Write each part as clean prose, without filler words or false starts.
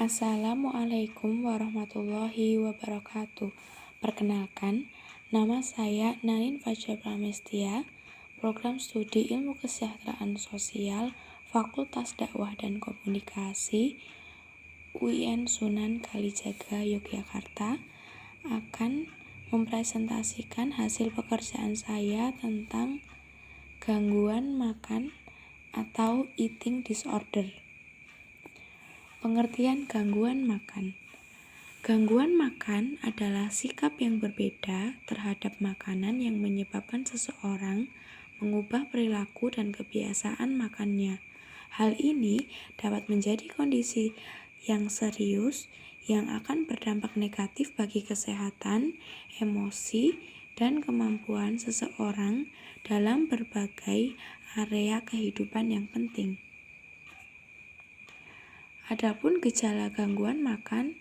Assalamualaikum warahmatullahi wabarakatuh. Perkenalkan, nama saya Nanin Fajar Pramestia, Program Studi Ilmu Kesejahteraan Sosial, Fakultas Dakwah dan Komunikasi, UIN Sunan Kalijaga, Yogyakarta, akan mempresentasikan hasil pekerjaan saya tentang gangguan makan atau eating disorder. Pengertian gangguan makan. Gangguan makan adalah sikap yang berbeda terhadap makanan yang menyebabkan seseorang mengubah perilaku dan kebiasaan makannya. Hal ini dapat menjadi kondisi yang serius yang akan berdampak negatif bagi kesehatan, emosi, dan kemampuan seseorang dalam berbagai area kehidupan yang penting. Adapun gejala gangguan makan,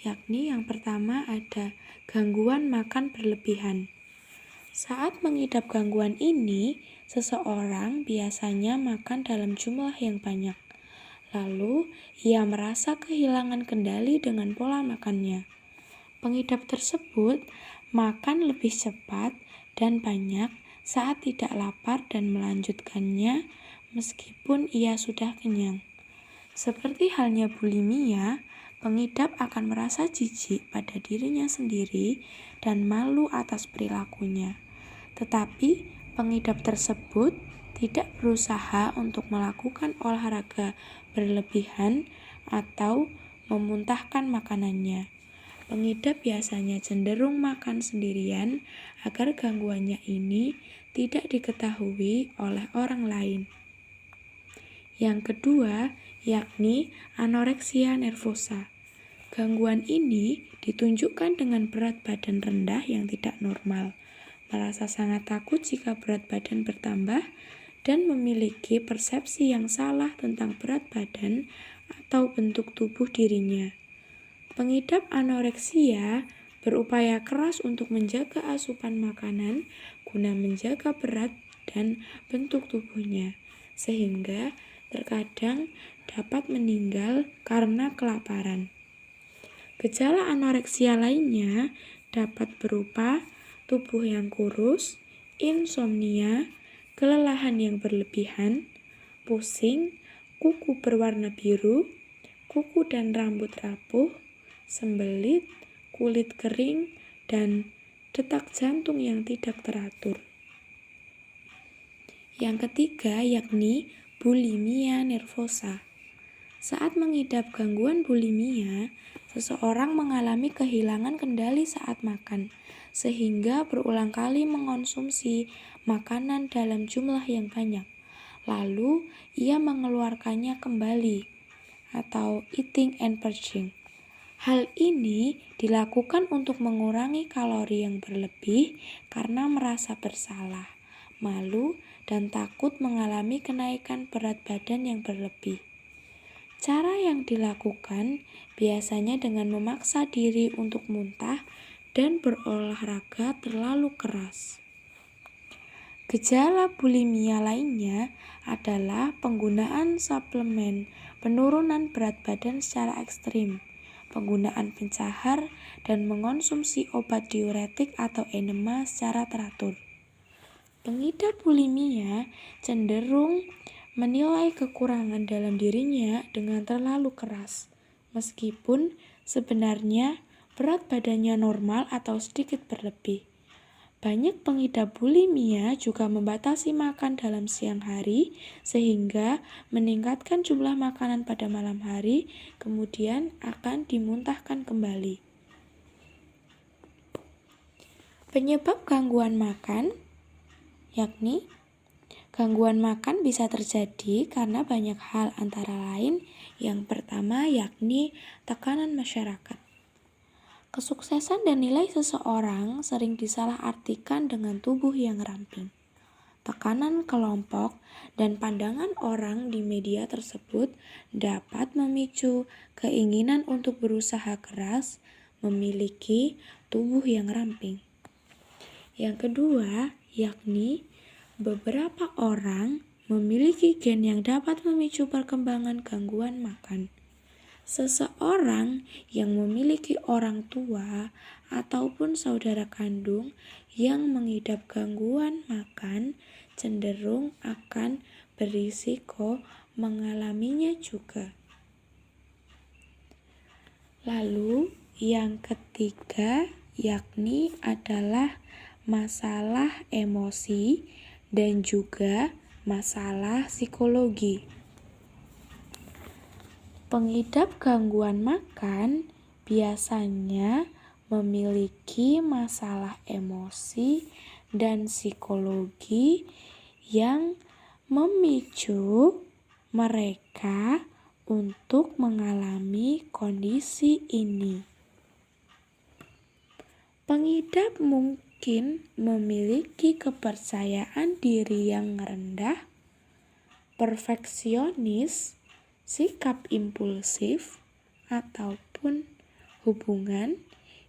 yakni yang pertama ada gangguan makan berlebihan. Saat mengidap gangguan ini, seseorang biasanya makan dalam jumlah yang banyak. Lalu, ia merasa kehilangan kendali dengan pola makannya. Pengidap tersebut makan lebih cepat dan banyak saat tidak lapar dan melanjutkannya meskipun ia sudah kenyang. Seperti halnya bulimia, pengidap akan merasa jijik pada dirinya sendiri dan malu atas perilakunya. Tetapi pengidap tersebut tidak berusaha untuk melakukan olahraga berlebihan atau memuntahkan makanannya. Pengidap biasanya cenderung makan sendirian agar gangguannya ini tidak diketahui oleh orang lain. Yang kedua, yakni anoreksia nervosa. Gangguan ini ditunjukkan dengan berat badan rendah yang tidak normal, merasa sangat takut jika berat badan bertambah, dan memiliki persepsi yang salah tentang berat badan atau bentuk tubuh dirinya. Pengidap anoreksia berupaya keras untuk menjaga asupan makanan guna menjaga berat dan bentuk tubuhnya, sehingga terkadang dapat meninggal karena kelaparan. Gejala anoreksia lainnya dapat berupa tubuh yang kurus, insomnia, kelelahan yang berlebihan, pusing, kuku berwarna biru, kuku dan rambut rapuh, sembelit, kulit kering, dan detak jantung yang tidak teratur. Yang ketiga yakni bulimia nervosa. Saat mengidap gangguan bulimia, seseorang mengalami kehilangan kendali saat makan, sehingga berulang kali mengonsumsi makanan dalam jumlah yang banyak. Lalu, ia mengeluarkannya kembali, atau eating and purging. Hal ini dilakukan untuk mengurangi kalori yang berlebih karena merasa bersalah, malu, dan takut mengalami kenaikan berat badan yang berlebih. Cara yang dilakukan biasanya dengan memaksa diri untuk muntah dan berolahraga terlalu keras. Gejala bulimia lainnya adalah penggunaan suplemen penurunan berat badan secara ekstrim, penggunaan pencahar, dan mengonsumsi obat diuretik atau enema secara teratur. Pengidap bulimia cenderung menilai kekurangan dalam dirinya dengan terlalu keras, meskipun sebenarnya berat badannya normal atau sedikit berlebih. Banyak pengidap bulimia juga membatasi makan dalam siang hari, sehingga meningkatkan jumlah makanan pada malam hari, kemudian akan dimuntahkan kembali. Penyebab gangguan makan yakni gangguan makan bisa terjadi karena banyak hal, antara lain yang pertama yakni tekanan masyarakat. Kesuksesan dan nilai seseorang sering disalahartikan dengan tubuh yang ramping. Tekanan kelompok dan pandangan orang di media tersebut dapat memicu keinginan untuk berusaha keras memiliki tubuh yang ramping. Yang kedua, yakni beberapa orang memiliki gen yang dapat memicu perkembangan gangguan makan. Seseorang yang memiliki orang tua ataupun saudara kandung yang mengidap gangguan makan cenderung akan berisiko mengalaminya juga. Lalu yang ketiga yakni adalah masalah emosi dan juga masalah psikologi. Pengidap gangguan makan biasanya memiliki masalah emosi dan psikologi yang memicu mereka untuk mengalami kondisi ini. Pengidap mungkin memiliki kepercayaan diri yang rendah, perfeksionis, sikap impulsif, ataupun hubungan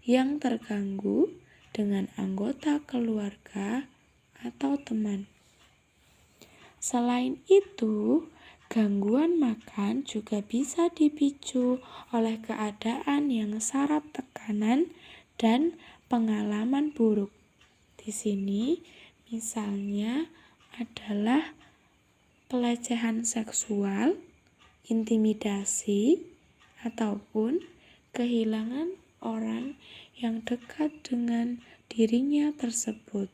yang terganggu dengan anggota keluarga atau teman. Selain itu, gangguan makan juga bisa dipicu oleh keadaan yang syarat tekanan dan pengalaman buruk. Di sini misalnya adalah pelecehan seksual, intimidasi, ataupun kehilangan orang yang dekat dengan dirinya tersebut.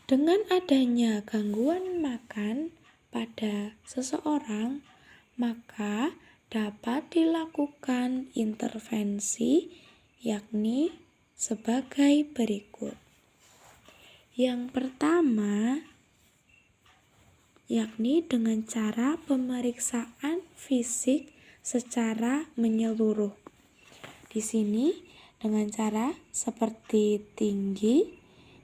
Dengan adanya gangguan makan pada seseorang, maka dapat dilakukan intervensi yakni sebagai berikut. Yang pertama yakni dengan cara pemeriksaan fisik secara menyeluruh. Di sini dengan cara seperti tinggi,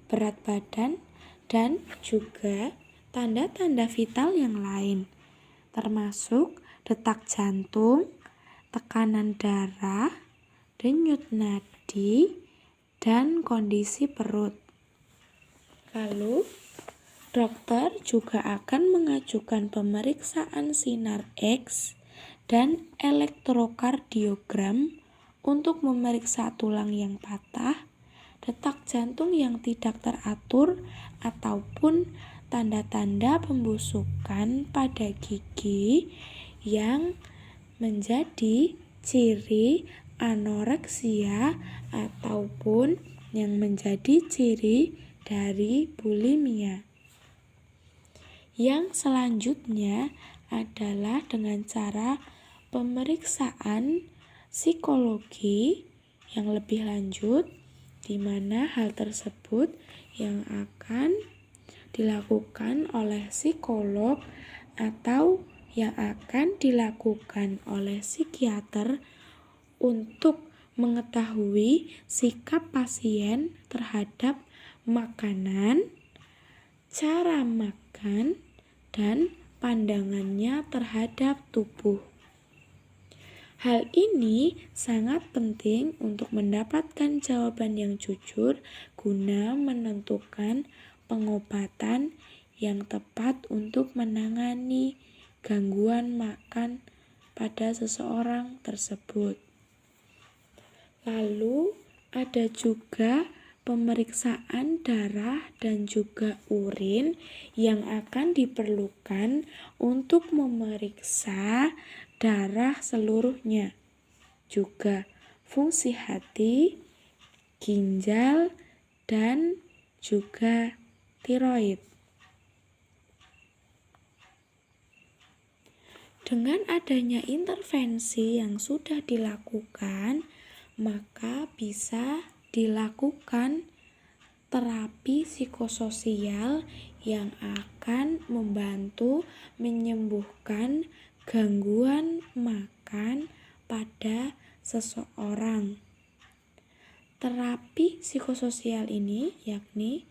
berat badan, dan juga tanda-tanda vital yang lain, termasuk detak jantung, tekanan darah, denyut nadi, dan kondisi perut. Lalu dokter juga akan mengajukan pemeriksaan sinar X dan elektrokardiogram untuk memeriksa tulang yang patah, detak jantung yang tidak teratur, ataupun tanda-tanda pembusukan pada gigi yang menjadi ciri anoreksia ataupun yang menjadi ciri dari bulimia. Yang selanjutnya adalah dengan cara pemeriksaan psikologi yang lebih lanjut, di mana hal tersebut yang akan dilakukan oleh psikolog atau yang akan dilakukan oleh psikiater untuk mengetahui sikap pasien terhadap makanan, cara makan, dan pandangannya terhadap tubuh. Hal ini sangat penting untuk mendapatkan jawaban yang jujur guna menentukan pengobatan yang tepat untuk menangani gangguan makan pada seseorang tersebut. Lalu ada juga pemeriksaan darah dan juga urin yang akan diperlukan untuk memeriksa darah seluruhnya, juga fungsi hati, ginjal, dan juga tiroid. Dengan adanya intervensi yang sudah dilakukan, maka bisa dilakukan terapi psikososial yang akan membantu menyembuhkan gangguan makan pada seseorang. Terapi psikososial ini yakni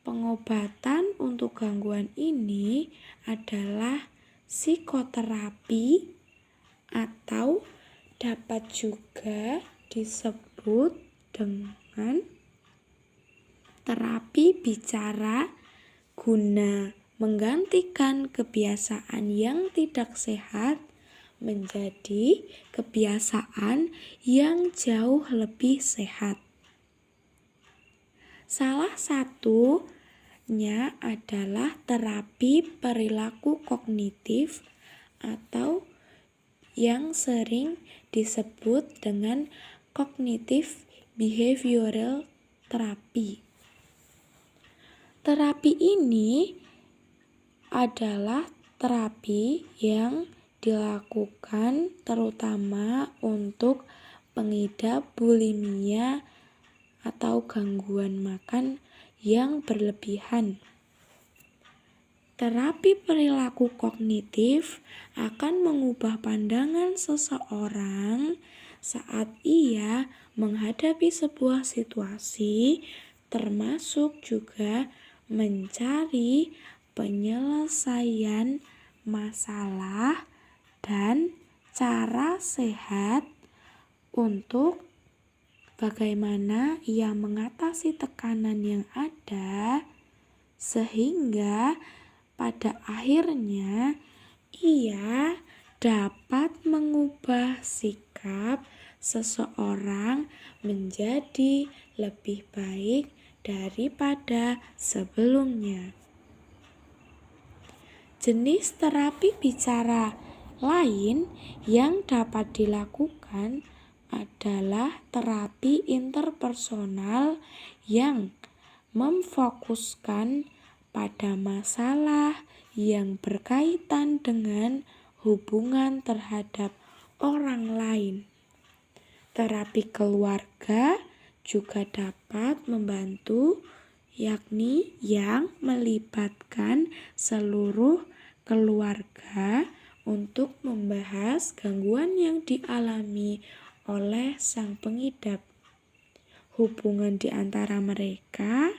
pengobatan untuk gangguan ini adalah psikoterapi atau dapat juga disebut dengan terapi bicara guna menggantikan kebiasaan yang tidak sehat menjadi kebiasaan yang jauh lebih sehat. Salah satunya adalah terapi perilaku kognitif atau yang sering disebut dengan cognitive behavioral therapy. Terapi ini adalah terapi yang dilakukan terutama untuk pengidap bulimia atau gangguan makan yang berlebihan. Terapi perilaku kognitif akan mengubah pandangan seseorang saat ia menghadapi sebuah situasi, termasuk juga mencari penyelesaian masalah dan cara sehat untuk bagaimana ia mengatasi tekanan yang ada, sehingga pada akhirnya ia dapat mengubah sikap seseorang menjadi lebih baik daripada sebelumnya. Jenis terapi bicara lain yang dapat dilakukan adalah terapi interpersonal yang memfokuskan pada masalah yang berkaitan dengan hubungan terhadap orang lain. Terapi keluarga juga dapat membantu, yakni yang melibatkan seluruh keluarga untuk membahas gangguan yang dialami oleh sang pengidap, hubungan di antara mereka,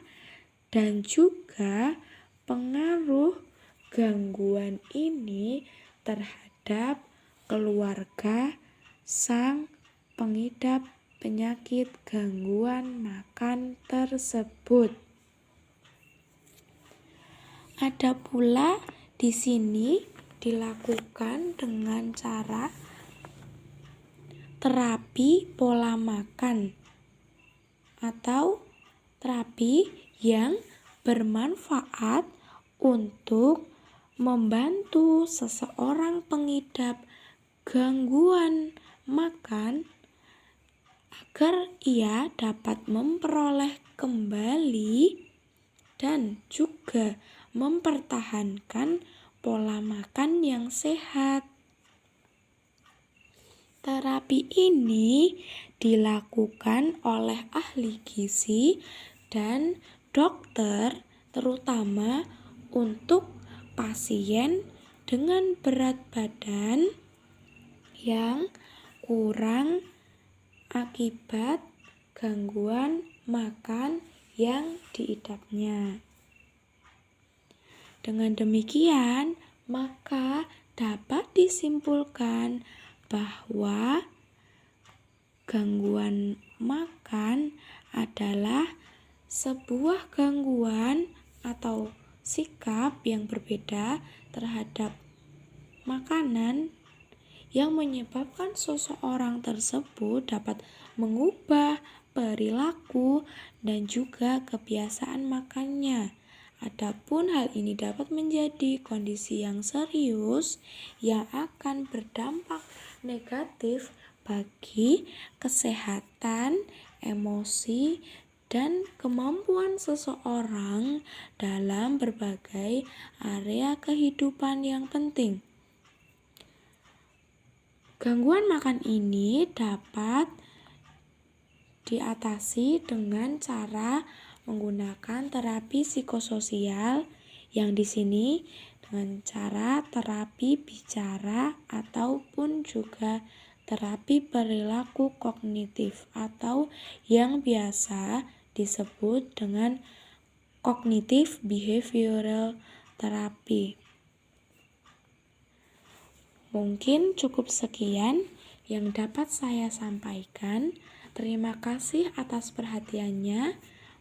dan juga pengaruh gangguan ini terhadap keluarga sang pengidap penyakit gangguan makan tersebut. Ada pula di sini dilakukan dengan cara terapi pola makan atau terapi yang bermanfaat untuk membantu seseorang pengidap gangguan makan agar ia dapat memperoleh kembali dan juga mempertahankan pola makan yang sehat. Terapi ini dilakukan oleh ahli gizi dan dokter, terutama untuk pasien dengan berat badan yang kurang akibat gangguan makan yang diidapnya. Dengan demikian, maka dapat disimpulkan bahwa gangguan makan adalah sebuah gangguan atau sikap yang berbeda terhadap makanan yang menyebabkan seseorang tersebut dapat mengubah perilaku dan juga kebiasaan makannya. Adapun hal ini dapat menjadi kondisi yang serius yang akan berdampak negatif bagi kesehatan, emosi, dan kemampuan seseorang dalam berbagai area kehidupan yang penting. Gangguan makan ini dapat diatasi dengan cara menggunakan terapi psikososial yang di sini dengan cara terapi bicara ataupun juga terapi perilaku kognitif atau yang biasa disebut dengan cognitive behavioral therapy. Mungkin cukup sekian yang dapat saya sampaikan. Terima kasih atas perhatiannya.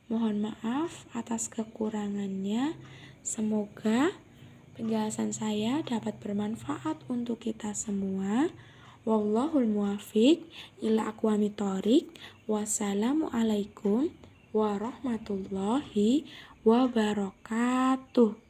Mohon maaf atas kekurangannya. Semoga Penjelasan saya dapat bermanfaat untuk kita semua. Wallahul muwaffiq ila aqwamit thoriq. Wassalamualaikum warahmatullahi wabarakatuh.